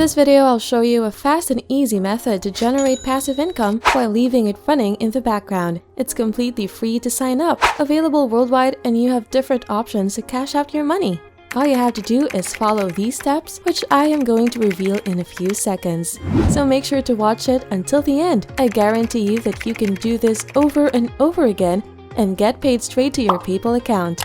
this video, I'll show you a fast and easy method to generate passive income while leaving it running in the background. It's completely free to sign up, available worldwide, and you have different options to cash out your money. All you have to do is follow these steps, which I am going to reveal in a few seconds. So make sure to watch it until the end. I guarantee you that you can do this over and over again and get paid straight to your PayPal account.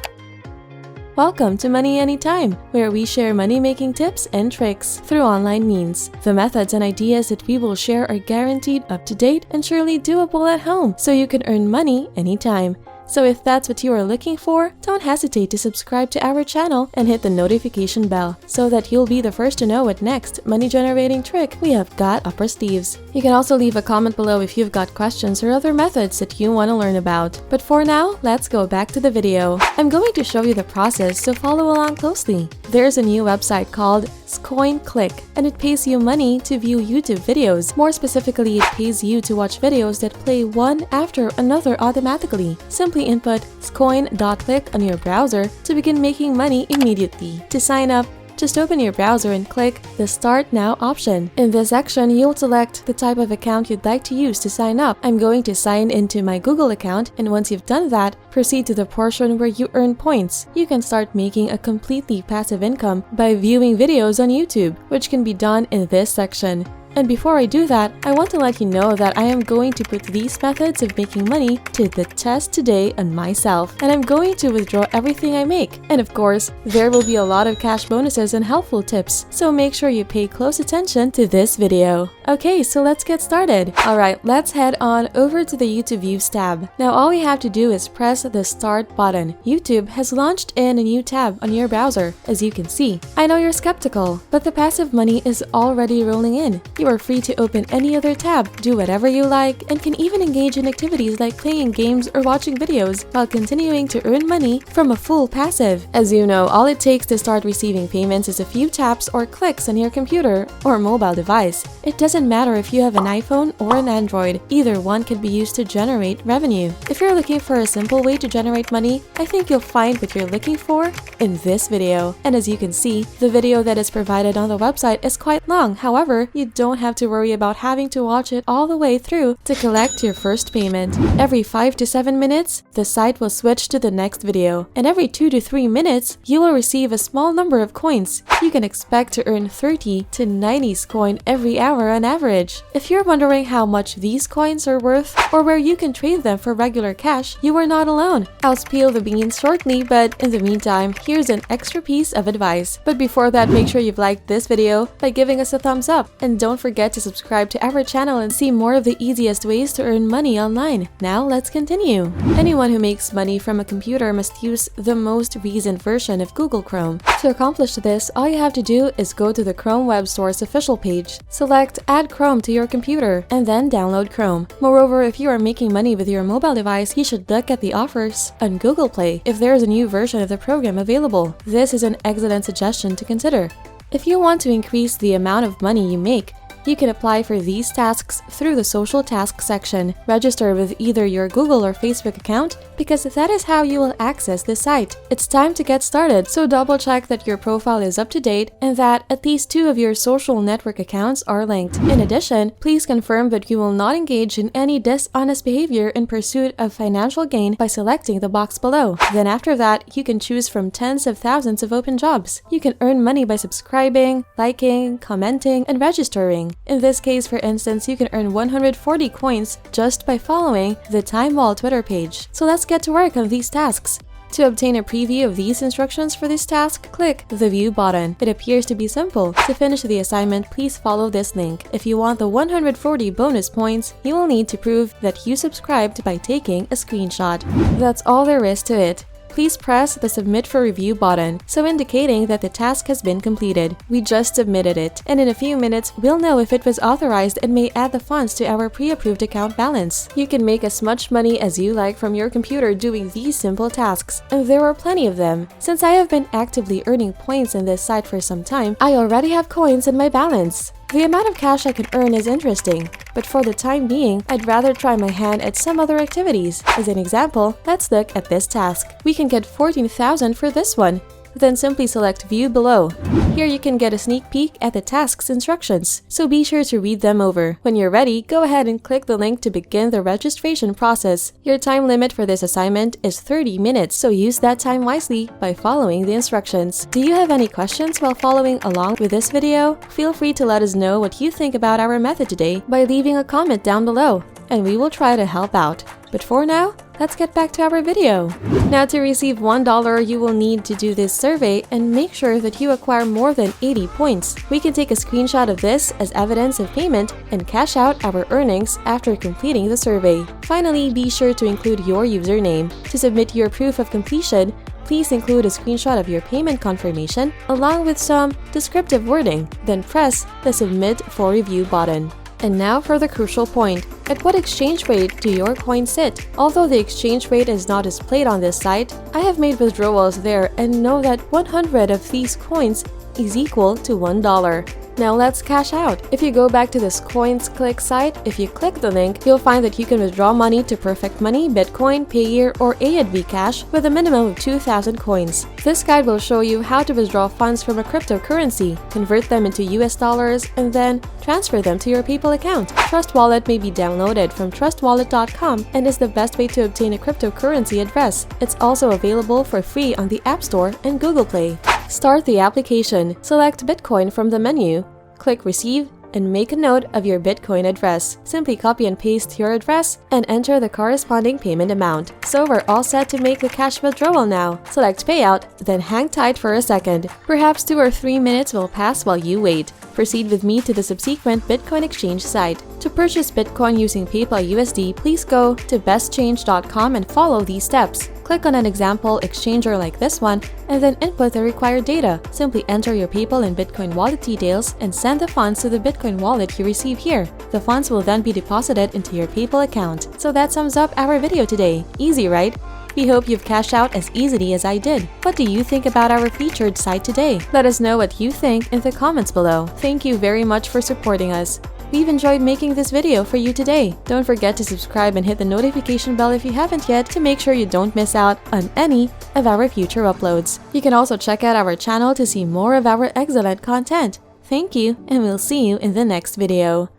Welcome to Money Anytime, where we share money-making tips and tricks through online means. The methods and ideas that we will share are guaranteed up-to-date and surely doable at home, so you can earn money anytime. So if that's what you are looking for, don't hesitate to subscribe to our channel and hit the notification bell so that you'll be the first to know what next money-generating trick we have got up our sleeves. You can also leave a comment below if you've got questions or other methods that you want to learn about. But for now, let's go back to the video. I'm going to show you the process, so follow along closely. There's a new website called CoinClick, and it pays you money to view YouTube videos. More specifically, it pays you to watch videos that play one after another automatically. Simply input coin.click on your browser to begin making money immediately. To sign up, just open your browser and click the Start Now option. In this section, you'll select the type of account you'd like to use to sign up. I'm going to sign into my Google account, and once you've done that, proceed to the portion where you earn points. You can start making a completely passive income by viewing videos on YouTube, which can be done in this section. And before I do that, I want to let you know that I am going to put these methods of making money to the test today on myself, and I'm going to withdraw everything I make. And of course, there will be a lot of cash bonuses and helpful tips, so make sure you pay close attention to this video. Okay, so let's get started. Alright, let's head on over to the YouTube Views tab. Now all we have to do is press the Start button. YouTube has launched in a new tab on your browser, as you can see. I know you're skeptical, but the passive money is already rolling in. You are free to open any other tab, do whatever you like, and can even engage in activities like playing games or watching videos while continuing to earn money from a full passive. As you know, all it takes to start receiving payments is a few taps or clicks on your computer or mobile device. It doesn't matter if you have an iPhone or an Android, either one can be used to generate revenue. If you're looking for a simple way to generate money, I think you'll find what you're looking for in this video. And as you can see, the video that is provided on the website is quite long. However, you don't have to worry about having to watch it all the way through to collect your first payment. Every 5 to 7 minutes, the site will switch to the next video, and every 2 to 3 minutes, you will receive a small number of coins. You can expect to earn 30 to 90 coin every hour on average. If you're wondering how much these coins are worth or where you can trade them for regular cash, you are not alone. I'll spill the beans shortly, but in the meantime, here's an extra piece of advice. But before that, make sure you've liked this video by giving us a thumbs up, and don't forget to subscribe to our channel and see more of the easiest ways to earn money online. Now let's continue. Anyone who makes money from a computer must use the most recent version of Google Chrome. To accomplish this, all you have to do is go to the Chrome Web Store's official page, select Add Chrome to your computer, and then download Chrome. Moreover, if you are making money with your mobile device, you should look at the offers on Google Play if there is a new version of the program available. This is an excellent suggestion to consider. If you want to increase the amount of money you make, you can apply for these tasks through the social tasks section. Register with either your Google or Facebook account because that is how you will access the site. It's time to get started, so double check that your profile is up to date and that at least 2 of your social network accounts are linked. In addition, please confirm that you will not engage in any dishonest behavior in pursuit of financial gain by selecting the box below. Then after that, you can choose from tens of thousands of open jobs. You can earn money by subscribing, liking, commenting, and registering. In this case, for instance, you can earn 140 coins just by following the Time Wall Twitter page. So let's get to work on these tasks. To obtain a preview of these instructions for this task, click the View button. It appears to be simple. To finish the assignment, please follow this link. If you want the 140 bonus points, you will need to prove that you subscribed by taking a screenshot. That's all there is to it. Please press the Submit for Review button, so indicating that the task has been completed. We just submitted it, and in a few minutes, we'll know if it was authorized and may add the funds to our pre-approved account balance. You can make as much money as you like from your computer doing these simple tasks, and there are plenty of them. Since I have been actively earning points in this site for some time, I already have coins in my balance. The amount of cash I can earn is interesting, but for the time being, I'd rather try my hand at some other activities. As an example, let's look at this task. We can get 14,000 for this one. then simply select View below. Here you can get a sneak peek at the task's instructions, so be sure to read them over. When you're ready, go ahead and click the link to begin the registration process. Your time limit for this assignment is 30 minutes, so use that time wisely by following the instructions. Do you have any questions while following along with this video? Feel free to let us know what you think about our method today by leaving a comment down below, and we will try to help out. But for now, let's get back to our video. Now, to receive $1, you will need to do this survey and make sure that you acquire more than 80 points. We can take a screenshot of this as evidence of payment and cash out our earnings after completing the survey. Finally, be sure to include your username. To submit your proof of completion, please include a screenshot of your payment confirmation along with some descriptive wording, then press the Submit for Review button. And now for the crucial point. At what exchange rate do your coins sit? Although the exchange rate is not displayed on this site, I have made withdrawals there and know that 100 of these coins is equal to $1. Now let's cash out. If you go back to this Coins Click site, if you click the link, you'll find that you can withdraw money to Perfect Money, Bitcoin, Payeer, or A&B Cash with a minimum of 2,000 coins. This guide will show you how to withdraw funds from a cryptocurrency, convert them into US dollars, and then transfer them to your PayPal account. Trust Wallet may be downloaded from trustwallet.com and is the best way to obtain a cryptocurrency address. It's also available for free on the App Store and Google Play. Start the application. Select Bitcoin from the menu. Click Receive and make a note of your Bitcoin address. Simply copy and paste your address and enter the corresponding payment amount. So we're all set to make the cash withdrawal now. Select Payout, then hang tight for a second. Perhaps 2 or 3 minutes will pass while you wait. Proceed with me to the subsequent Bitcoin exchange site. To purchase Bitcoin using PayPal USD, please go to bestchange.com and follow these steps. Click on an example exchanger like this one and then input the required data. Simply enter your PayPal and Bitcoin wallet details and send the funds to the Bitcoin wallet you receive here. The funds will then be deposited into your PayPal account. So that sums up our video today. Easy, right? We hope you've cashed out as easily as I did. What do you think about our featured site today? Let us know what you think in the comments below. Thank you very much for supporting us. We've enjoyed making this video for you today. Don't forget to subscribe and hit the notification bell if you haven't yet to make sure you don't miss out on any of our future uploads. You can also check out our channel to see more of our excellent content. Thank you, and we'll see you in the next video.